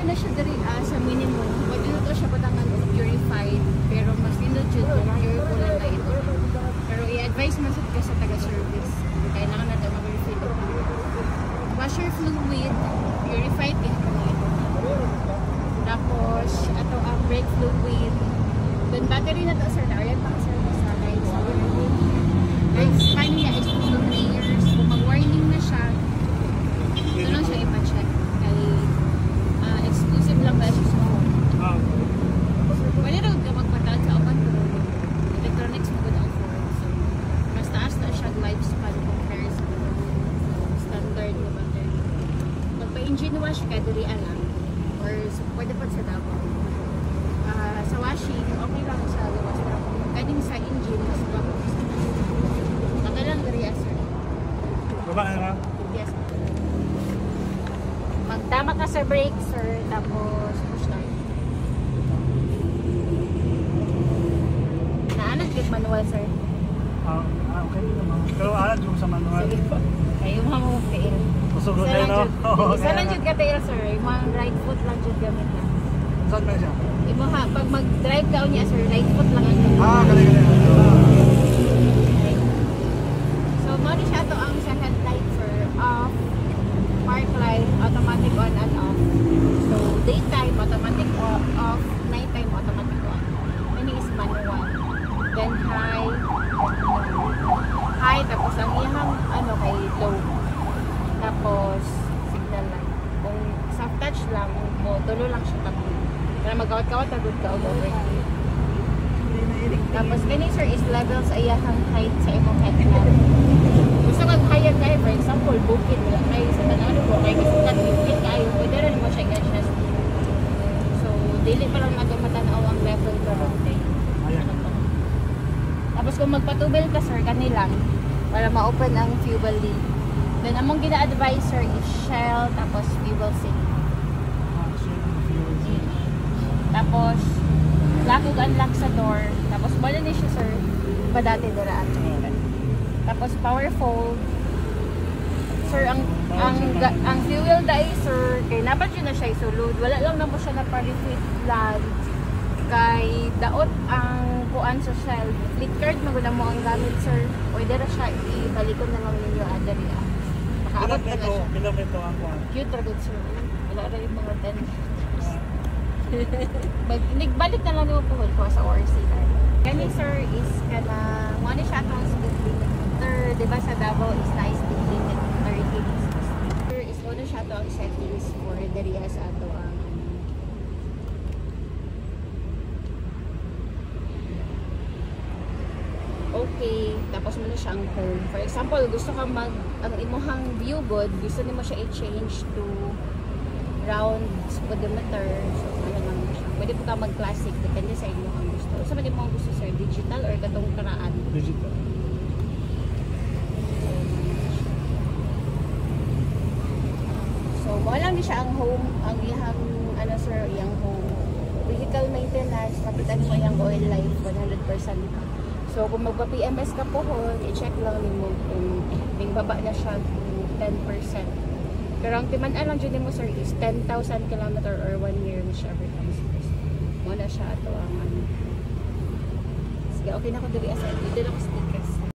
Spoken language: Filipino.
na siya dari sa minimum. Pwede na to siya patangan purified, pero mas nindot yun kung pure ko lang na ito. Pero i-advise mo ka sa taga-service. Kailangan na ito mag-refill. Washer fluid, purified din po ito. Tapos, ito ang brake fluid. Then battery na ito, sir. Ayan pa sir sa lights. Lights span niya is 2 to 3 years. Kung mag-warning na siya, ito lang siya ipa-check. Exclusive lang ba siya sa home. Pwede rin ka magpataan sa open room. Electronics mo good for. So, mas taas na siya lifespan compared sa standard na battery. Magpa-engine wash ka, diri alam. Or pwede pa sa Davao. Sa washing, okay lang sa luwas. Pero kung magkaning sa engine, mas bago sa magalang diri sir. Baba na lang? Yes. Magtama ka sa brake, sir, tapos push start. Naanad kit manual, sir? Okay naman. Pero alam dyan sa manual. Sige po. Kayo mga tail. Masugot na yun, no? Isa lang dyan ka tail, sir. Yung mga right foot lang dyan gamit na. Saan ba siya? Yung mga, pag mag-drive ka niya, sir, right foot lang ang gamit. Galing. So, mali siya ito ang sa headlight, sir. Off. Park light, automatic on and off. So, daytime, automatic off. Nighttime, automatic on. Ini is manual. Then, high, tapos ang iyang, kay low. Tapos, signal light. Kung soft touch lang, tulo lang siya tapos. Para magkawat-kawat, tagod ka overheat. Tapos, kani sir, is levels iyang height sa imong headlamp. Gusto kang higher kayo, for example, bukid, wala kayo sa tanano ko, kaya gusto ka bukid kayo, pwede rin mo siya i-adjust. So, dili pa lang natin matanaw ang level ka ron kayo. Tapos kung magpatubel ka, sir, kanilang, para ma-open ang fuel lead. Then, among gina-advise, sir, is shell, tapos fuel seal. Tapos, lock ug unlock sa door. Tapos, wala na siya, sir, padati daraan. Tapos power fold. Sir, ang fuel dye, sir, kay napat yun na siya isulod. Wala lang na mo siya na pa-refit lang. Kay daot ang kuan sa shell. Fleet card, maguna mo ang gamit, sir. Pwede na siya ibalikon na lang ninyo adari. Makaabot na siya. Kilometro ang kuan. Cute ragod, sir. Wala rin yung mga 10. Nagbalik na lang yung puhol ko sa ORC. Kani, sir, is kana, mo siya itong speed limit. Diba sa Davao is nice speed limit 30 km. Sir, is ano siya ito ang settings for the Rias ato ang okay, tapos mo na siya ang home. For example, gusto ka ang imuhang view good, gusto nimo siya i-change to round speedometer. So, ano lang siya. Pwede po ka mag-classic, depende sa imuhang gusto. So, pwede mo gusto, sir, digital or katong karaan? Digital. So, wala lang siya ang home, ang iyang, sir, iyang home. Vehicle maintenance, kapitan mo iyang oil life, 100%. So, kung magpa-PMS ka po, i-check lang mo kung may baba na siya to 10%. Pero ang timan lang dyan mo, sir, is 10,000 km or 1 year whichever comes first. Muna siya ito ang Sige, okay na ako dali asal. Dito na ako